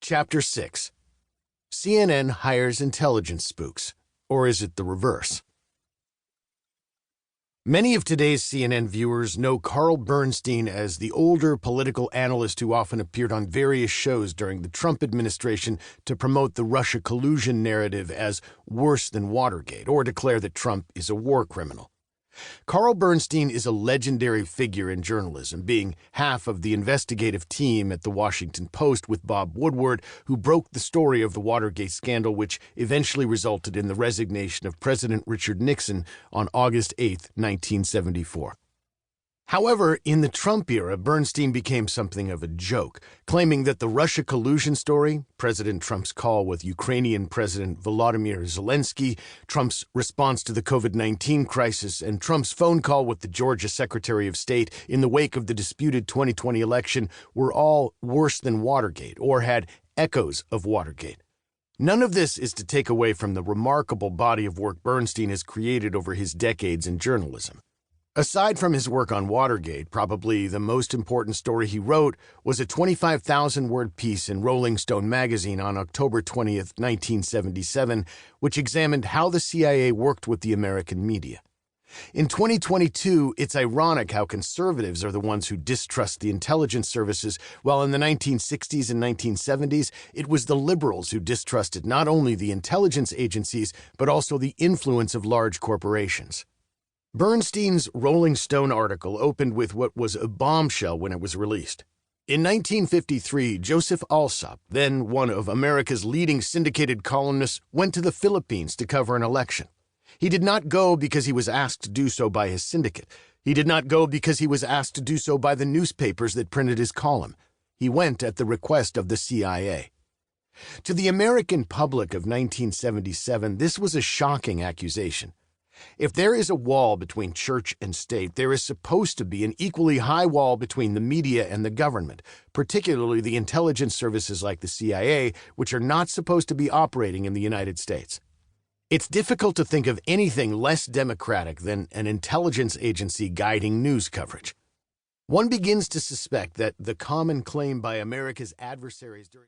Chapter 6. CNN hires intelligence spooks. Or is it the reverse? Many of today's CNN viewers know Carl Bernstein as the older political analyst who often appeared on various shows during the Trump administration to promote the Russia collusion narrative as worse than Watergate, or declare that Trump is a war criminal. Carl Bernstein is a legendary figure in journalism, being half of the investigative team at The Washington Post with Bob Woodward, who broke the story of the Watergate scandal, which eventually resulted in the resignation of President Richard Nixon on August 8, 1974. However, in the Trump era, Bernstein became something of a joke, claiming that the Russia collusion story, President Trump's call with Ukrainian President Volodymyr Zelensky, Trump's response to the COVID-19 crisis, and Trump's phone call with the Georgia Secretary of State in the wake of the disputed 2020 election were all worse than Watergate, or had echoes of Watergate. None of this is to take away from the remarkable body of work Bernstein has created over his decades in journalism. Aside from his work on Watergate, probably the most important story he wrote was a 25,000-word piece in Rolling Stone magazine on October 20, 1977, which examined how the CIA worked with the American media. In 2022, it's ironic how conservatives are the ones who distrust the intelligence services, while in the 1960s and 1970s, it was the liberals who distrusted not only the intelligence agencies, but also the influence of large corporations. Bernstein's Rolling Stone article opened with what was a bombshell when it was released. In 1953, Joseph Alsop, then one of America's leading syndicated columnists, went to the Philippines to cover an election. He did not go because he was asked to do so by his syndicate. He did not go because he was asked to do so by the newspapers that printed his column. He went at the request of the CIA. To the American public of 1977, this was a shocking accusation. If there is a wall between church and state, there is supposed to be an equally high wall between the media and the government, particularly the intelligence services like the CIA, which are not supposed to be operating in the United States. It's difficult to think of anything less democratic than an intelligence agency guiding news coverage. One begins to suspect that the common claim by America's adversaries during